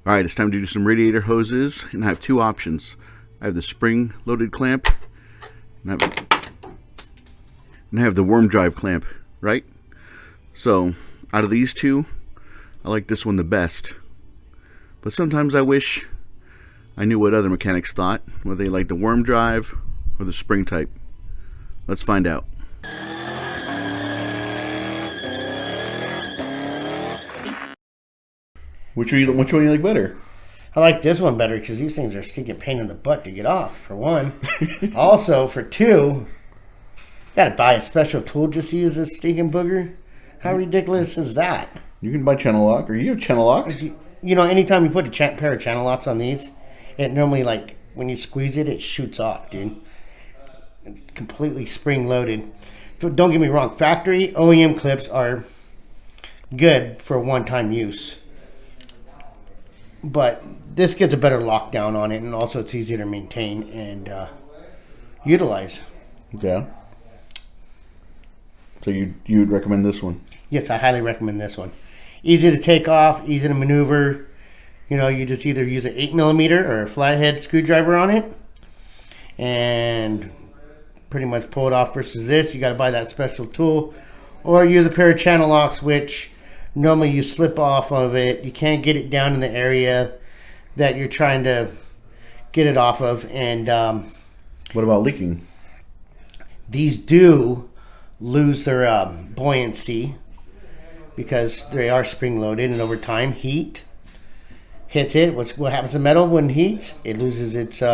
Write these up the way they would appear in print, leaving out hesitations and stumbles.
All right, it's time to do some radiator hoses, and I have two options. I have the spring-loaded clamp, and I have the worm drive clamp, right? So, out of these two, I like this one the best. But sometimes I wish I knew what other mechanics thought, whether they like the worm drive or the spring type. Let's find out. Which one you like better? I like this one better because these things are stinking pain in the butt to get off, for one. Also, for two, you gotta buy a special tool just to use this stinking booger. How ridiculous is that? You can buy channel lock, or you have channel locks. You know, anytime you put a pair of channel locks on these, it normally, like, when you squeeze it, it shoots off, dude. It's completely spring-loaded. Don't get me wrong, factory OEM clips are good for one-time use. But this gets a better lockdown on it, and also it's easier to maintain and utilize. Yeah. So you would recommend this one? Yes, I highly recommend this one. Easy to take off, easy to maneuver. You know, you just either use an 8mm or a flathead screwdriver on it, and pretty much pull it off. Versus this, you got to buy that special tool, or use a pair of channel locks, which normally you slip off of it. You can't get it down in the area that you're trying to get it off of. And what about leaking? These do lose their buoyancy because they are spring loaded, and over time heat hits it. What happens to metal when it heats? It loses its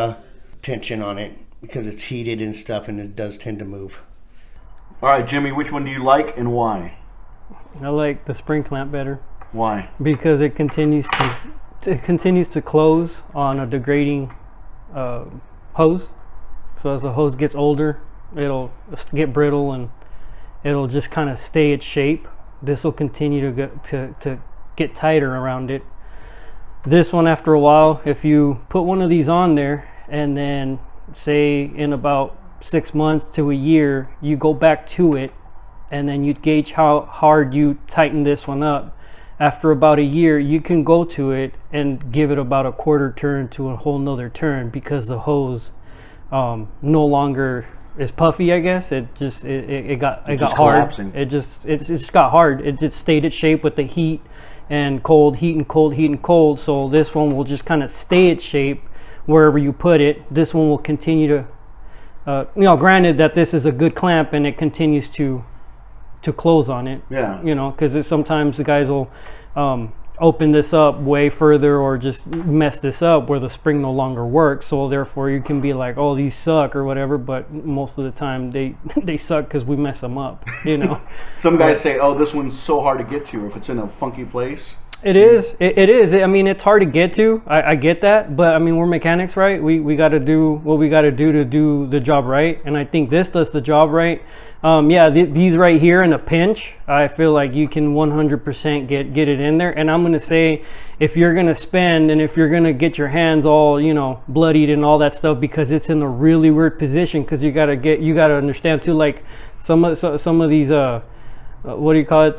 tension on it because it's heated and stuff, and it does tend to move. All right, Jimmy, which one do you like and why? I like the spring clamp better. Why? Because it continues to close on a degrading hose. So as the hose gets older, it'll get brittle and it'll just kind of stay its shape. This will continue to get tighter around it. This one, after a while, if you put one of these on there and then say in about 6 months to a year, you go back to it, and then you gauge how hard you tighten this one up. After about a year, you can go to it and give it about a quarter turn to a whole nother turn because the hose no longer is puffy, I guess. It got hard. Collapsing. It just got hard. It just stayed its shape with the heat and cold, heat and cold, heat and cold. So this one will just kind of stay its shape wherever you put it. This one will continue to, you know, granted that this is a good clamp and it continues to close on it. Yeah. You know, because sometimes the guys will open this up way further or just mess this up where the spring no longer works. So therefore you can be like, oh, these suck or whatever, but most of the time they suck because we mess them up, you know. Some guys say, oh, this one's so hard to get to if it's in a funky place. It is. It is. I mean, it's hard to get to. I get that, but I mean, we're mechanics, right? We got to do what we got to do the job right, and I think this does the job right. Yeah, these right here in a pinch, I feel like you can 100% get it in there. And I'm gonna say, if you're gonna spend and if you're gonna get your hands all, you know, bloodied and all that stuff because it's in a really weird position, because you gotta understand too, like some of these what do you call it,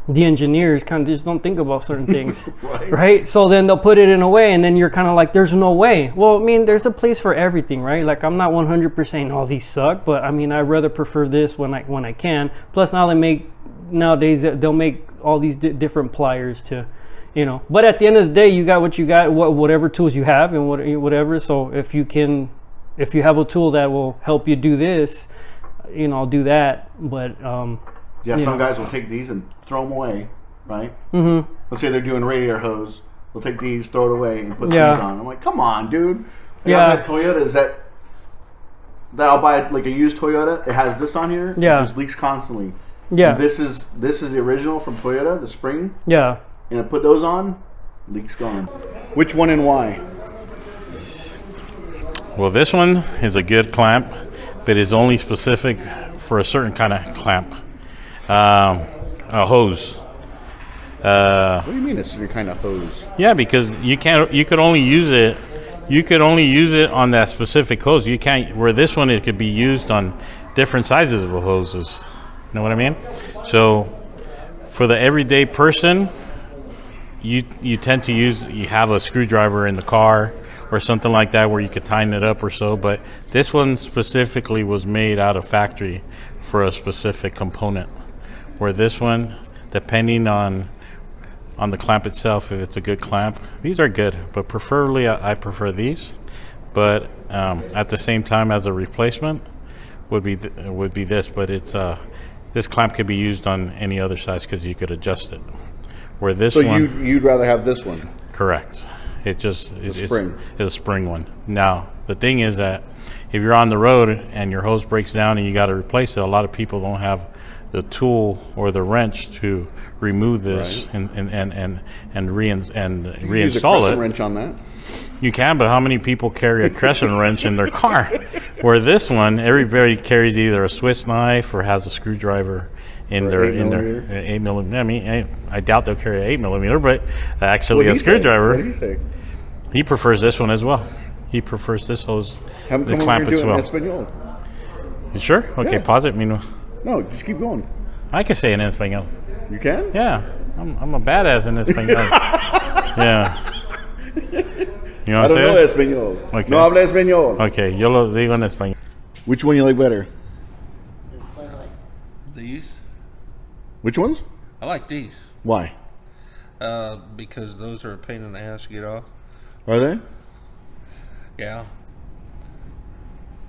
the engineers kind of just don't think about certain things. right? So then they'll put it in a way, and then you're kind of like, there's no way. Well, I mean, there's a place for everything, right? Like, I'm not 100% saying all these suck, but I mean, I'd rather prefer this when I can. Plus, nowadays they'll make all these different pliers to, you know. But at the end of the day, you got what you got, whatever tools you have, and whatever. So if you have a tool that will help you do this, you know, I'll do that. But yeah, some guys will take these and throw them away, right? Mm-hmm. Let's say they're doing radiator hose. They'll take these, throw it away, and put these on. I'm like, come on, dude. Yeah. That Toyota is that I'll buy like a used Toyota. It has this on here. Yeah. It just leaks constantly. Yeah. And this is the original from Toyota, the spring. Yeah. And I put those on, leaks gone. Which one and why? Well, this one is a good clamp, but is only specific for a certain kind of clamp. A hose. What do you mean a certain kind of hose? Yeah, because you could only use it on that specific hose. You can't, where this one, it could be used on different sizes of hoses. You know what I mean? So for the everyday person, you tend to you have a screwdriver in the car or something like that where you could tighten it up or so, but this one specifically was made out of factory for a specific component, where this one, depending on the clamp itself, if it's a good clamp, these are good, but preferably I prefer these. But at the same time, as a replacement would be this, but it's this clamp could be used on any other size because you could adjust it. Where this So one, you'd rather have this one? correct. It's spring. It's a spring one. Now the thing is that if you're on the road and your hose breaks down and you got to replace it, a lot of people don't have the tool or the wrench to remove this and reinstall use a crescent wrench on that. You can, but how many people carry a crescent wrench in their car? Where this one, everybody carries either a Swiss knife or has a screwdriver in their 8mm. I mean, I doubt they'll carry an 8mm, but actually a screwdriver. What do you think? He prefers this one as well. He prefers this hose, the clamp as well. Espanol? You sure? Okay, Yeah. pause it. Mino. No, just keep going. I can say it in Espanol. You can? Yeah, I'm a badass in Espanol. Yeah. You know I what I'm don't know saying? Espanol. Okay. No habla Espanol. Okay, yo lo digo en Español. Which one you like better? These? Which ones? I like these Why? because those are a pain in the ass to get off. Are they? Yeah.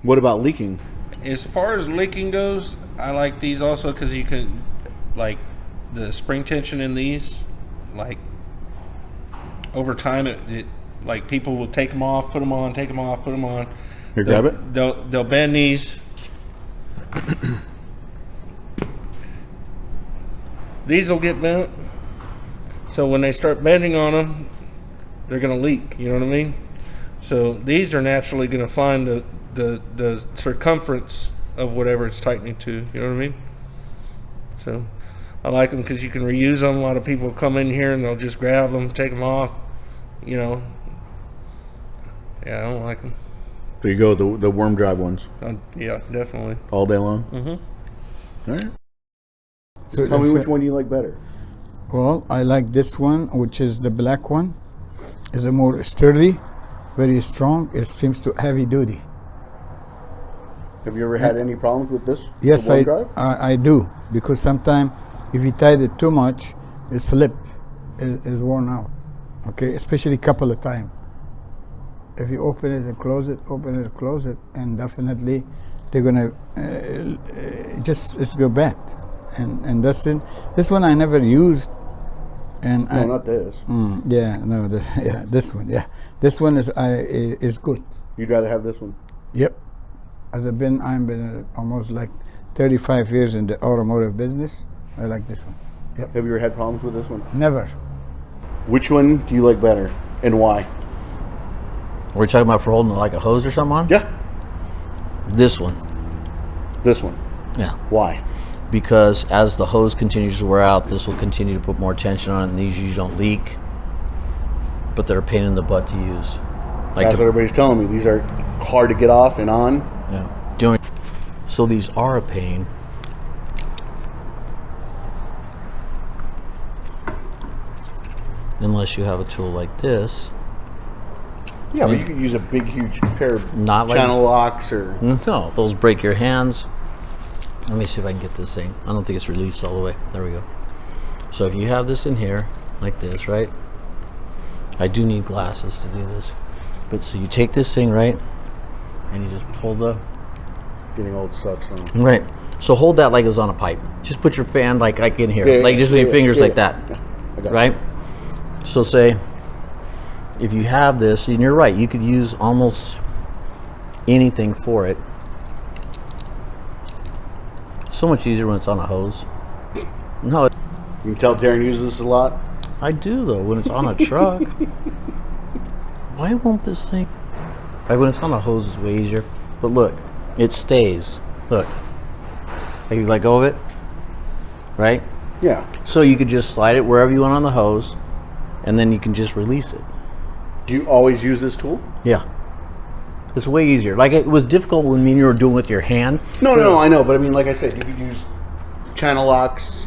What about leaking? As far as leaking goes, I like these also because you can, like, the spring tension in these, like, over time, it like people will take them off, put them on, take them off, put them on. Here, grab it. They'll bend these. These will get bent. So when they start bending on them, they're going to leak. You know what I mean? So these are naturally going to find the circumference of whatever it's tightening to. You know what I mean? So I like them because you can reuse them. A lot of people come in here and they'll just grab them, take them off. You know. Yeah, I don't like them. So you go with the worm drive ones Yeah, definitely. all day long? Mm-hmm. All right. So Tell me which one you like better. Well, I like this one, which is the black one. It's a more sturdy, very strong. It seems to heavy duty. Have you ever had any problems with this? Yes, the worm drive? I do, because sometimes if you tied it too much, it slip, is worn out. Okay, especially a couple of times. If you open it and close it, and definitely they're gonna it's go bad. And that's it. This one I never used. And No, not this. This one, yeah. This one is good. You'd rather have this one? Yep. I've been almost like 35 years in the automotive business. I like this one. Yep. Have you ever had problems with this one? Never. Which one do you like better, and why? We're talking about for holding like a hose or something on? Yeah, This one. this one. Yeah. Why? Because as the hose continues to wear out, this will continue to put more tension on it, and these usually don't leak. But they're a pain in the butt to use. Like That's what everybody's telling me. These are hard to get off and on. yeah. So these are a pain. Unless you have a tool like this. Yeah, but you could use a big, huge pair of Not like- channel locks or... No, those break your hands. Let me see if I can get this thing. I don't think it's released all the way. There we go. So if you have this in here, like this, right? I do need glasses to do this. But so you take this thing, right? And you just pull the... Getting old sucks, huh? Right. So hold that like it was on a pipe. Just put your fan like in here. Yeah, like yeah, just with your yeah, fingers yeah, like yeah. that. I got it. Right? So say, if you have this, and you're right, you could use almost anything for it. So much easier when it's on a hose. No, You can tell Darren uses this a lot. I do though when it's on a truck. Why won't this thing? Like when it's on a hose, it's way easier. But look, it stays. Look, like you let go of it, right? Yeah. So you could just slide it wherever you want on the hose, and then you can just release it. Do you always use this tool? Yeah, it's way easier. Like it was difficult when you were doing it with your hand. No, I know. But I mean, like I said, you could use channel locks.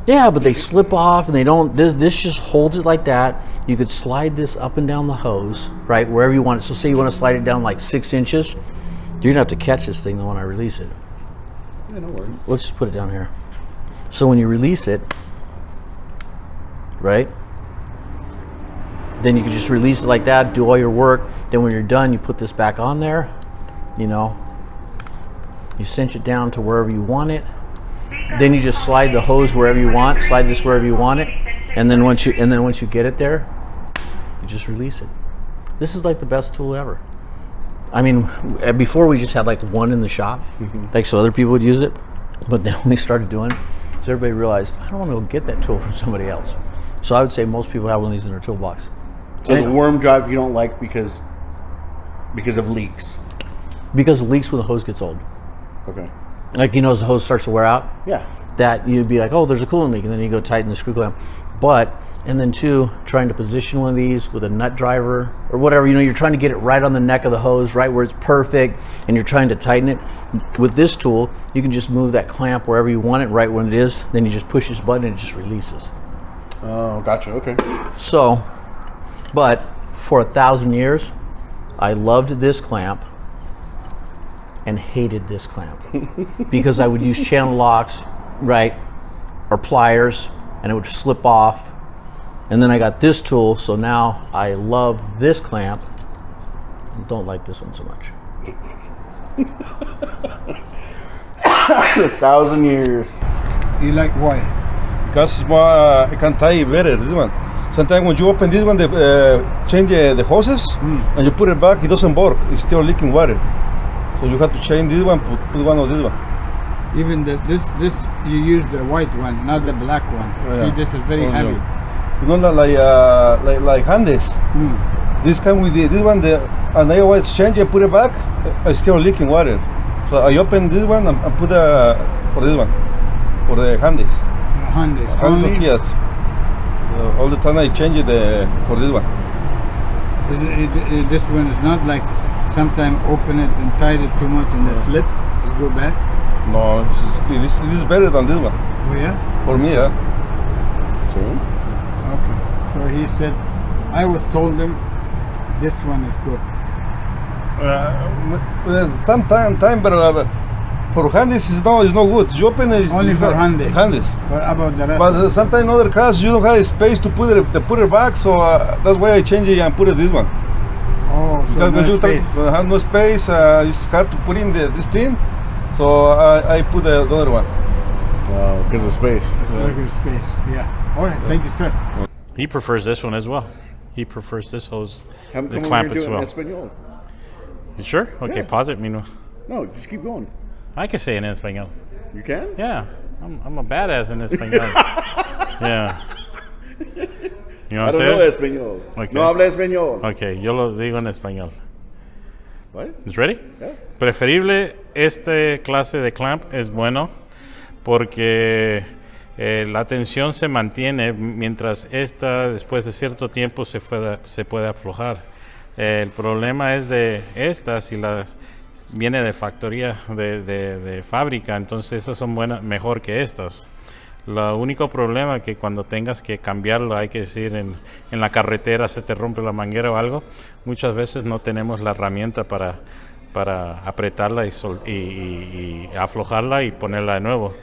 Yeah, but they slip off and they don't. This just holds it like that. You could slide this up and down the hose, right, wherever you want it. So say you want to slide it down like 6 inches, you're gonna have to catch this thing when I release it. Yeah, no worries. Let's just put it down here. So when you release it, right, then you can just release it like that, do all your work. Then when you're done, you put this back on there, you know, you cinch it down to wherever you want it. Then you just slide the hose wherever you want, slide this wherever you want it, and then once you get it there, you just release it. This is like the best tool ever. I mean, before we just had like one in the shop, like so other people would use it, but then when we started doing it, so everybody realized, I don't want to go get that tool from somebody else. So I would say most people have one of these in their toolbox. So the worm drive you don't like because of leaks. Because of leaks when the hose gets old. Okay. Like, you know, as the hose starts to wear out, Yeah. that you'd be like, oh, there's a coolant leak, and then you go tighten the screw clamp. But, and then two, trying to position one of these with a nut driver or whatever, you know, you're trying to get it right on the neck of the hose, right where it's perfect, and you're trying to tighten it. With this tool, you can just move that clamp wherever you want it, right when it is, then you just push this button and it just releases. Oh, gotcha. Okay. So, but for 1,000 years, I loved this clamp and hated this clamp because I would use channel locks, right, or pliers, and it would slip off. And then I got this tool, so now I love this clamp and don't like this one so much. 1,000 years. You like why? Because it's more, I can tie better, this one. Sometimes when you open this one, they change the hoses, and you put it back, it doesn't work. It's still leaking water. So you have to change this one, put one of this one. Even this you use the white one, not the black one. Yeah. See, this is very Oh, heavy. You know, like Handys. This come with this one, and I always change it, put it back, it's still leaking water. So I open this one and put for this one, for the Handys. Handys. Handys Only, and Kias. All the time I change it for this one. this one is not like sometimes open it and tight it too much and it slip. It go back. No, this is better than this one. Oh yeah. For me, yeah. Okay. So he said, I was told him this one is good. Time, but for Handys is no good. You open it. Only for Handys. Handys. What about the rest? But sometimes other cars you don't have space to put it back, so that's why I change it and put it this one. Oh, so Because when no you space. have no space, it's hard to put in this thing. So I put the other one. Because of space. It's like a space. Yeah. All right. Thank you, sir. He prefers this one as well. He prefers this hose, Have the them come clamp over as here well. and do it in Espanol. You sure? Okay, Yeah. pause it, Mino. No, just keep going. I can say it in español. You can? Yeah, I'm a badass in español. Yeah. You know I what don't I'm know saying? Espanol. Okay. No habla Espanol. Okay, yo lo digo en español. What? Is ready? Yeah. Preferible este clase de clamp es bueno porque la tensión se mantiene mientras esta después de cierto tiempo se puede aflojar. El problema es de estas y las viene de factoría de fábrica, entonces esas son buenas mejor que estas. Lo único problema es que cuando tengas que cambiarlo, hay que decir en la carretera se te rompe la manguera o algo, muchas veces no tenemos la herramienta para apretarla y aflojarla y ponerla de nuevo.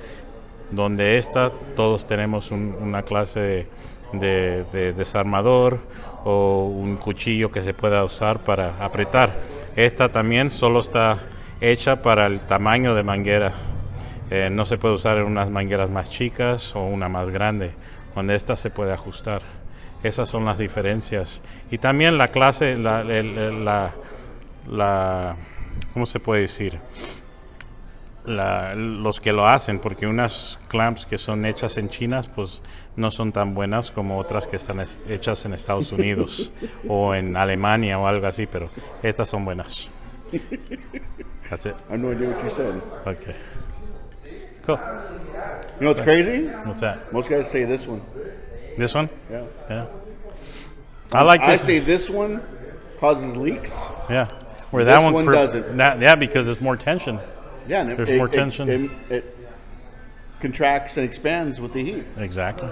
Donde esta todos tenemos una clase de desarmador o un cuchillo que se pueda usar para apretar. Esta también solo está hecha para el tamaño de manguera. No se puede usar en unas mangueras más chicas o una más grande, donde esta se puede ajustar. Esas son las diferencias. Y también la clase, ¿cómo se puede decir? Los que lo hacen, porque unas clamps que son hechas en China, pues no son tan buenas como otras que están hechas en Estados Unidos o en Alemania o algo así, pero estas son buenas. That's it. I have no idea what you said. Okay. Cool. You know what's crazy? What's that? Most guys say this one. This one? Yeah. Yeah. I like I this. say this one causes leaks. Yeah. Where that This one, one doesn't. yeah, because there's more tension. Yeah, and There's more tension. Because contracts and expands with the heat. Exactly.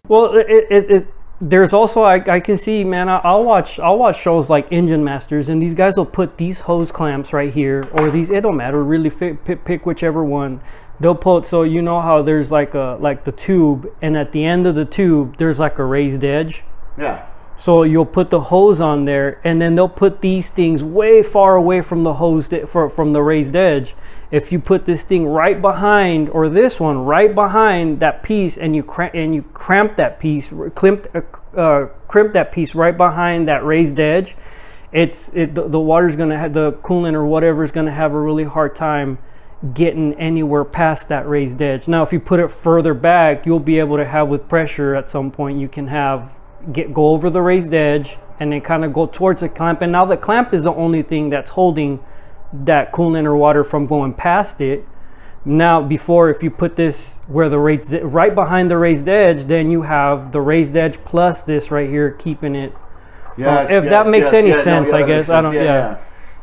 Well, there's also I can see, man. I'll watch shows like Engine Masters, and these guys will put these hose clamps right here, or these. It don't matter really. Pick whichever one. They'll put, so you know how there's like the tube, and at the end of the tube there's like a raised edge. Yeah. So you'll put the hose on there, and then they'll put these things way far away from the hose from the raised edge. If you put this thing right behind, or this one right behind that piece, and you crimp that piece right behind that raised edge, the water's gonna have, the coolant or whatever is gonna have a really hard time getting anywhere past that raised edge. Now, if you put it further back, you'll be able to have, with pressure at some point, you can go over the raised edge and then kind of go towards the clamp. And now the clamp is the only thing that's holding that coolant or water from going past it. Now, before, if you put this where the right behind the raised edge, then you have the raised edge plus this right here keeping it. Yes, if that makes any sense, no, I guess. I don't. Yeah.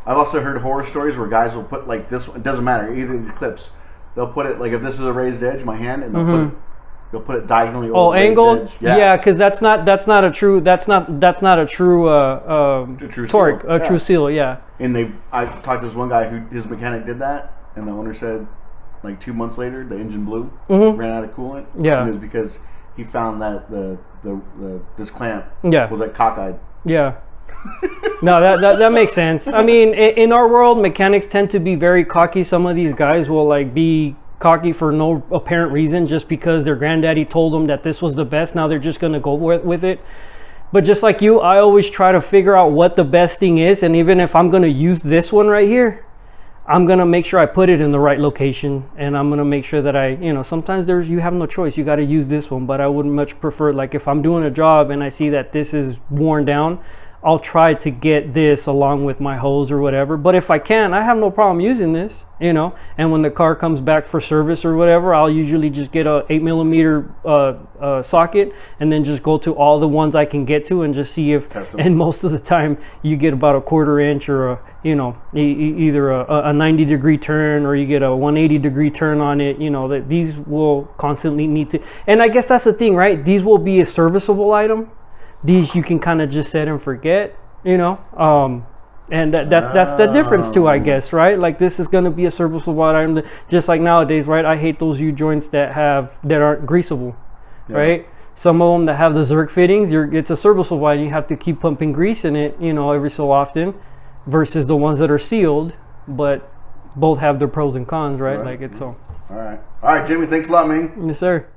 I've also heard horror stories where guys will put like this. It doesn't matter, either of the clips. They'll put it like, if this is a raised edge, my hand, and they'll put it diagonally over the raised angled. edge. Yeah, because that's not a true torque, seal. true seal. Yeah. And I talked to this one guy who his mechanic did that, and the owner said, like 2 months later, the engine blew, ran out of coolant. Yeah. And it was because he found that this clamp Yeah. was like cockeyed. Yeah. No, that makes sense. I mean, in our world, mechanics tend to be very cocky. Some of these guys will like be cocky for no apparent reason, just because their granddaddy told them that this was the best. Now they're just going to go with it. But just like you, I always try to figure out what the best thing is. And even if I'm going to use this one right here, I'm going to make sure I put it in the right location. And I'm going to make sure that sometimes you have no choice. You got to use this one. But I would much prefer, like if I'm doing a job and I see that this is worn down, I'll try to get this along with my hose or whatever. But if I can, I have no problem using this, and when the car comes back for service or whatever, I'll usually just get a 8mm socket and then just go to all the ones I can get to and just see if, and most of the time you get about a 1/4 inch or either a 90-degree turn, or you get a 180-degree turn on it, that these will constantly need to, and I guess that's the thing, right? These will be a serviceable item. These you can kind of just set and forget, and that's the difference too, I guess, right? Like this is going to be a serviceable item, just like nowadays, right? I hate those U-joints that aren't greasable, right? Some of them that have the Zerk fittings, it's a serviceable item. You have to keep pumping grease in it, every so often, versus the ones that are sealed, but both have their pros and cons, right? Like it's so. All right, Jimmy. Thanks a lot, man. Yes, sir.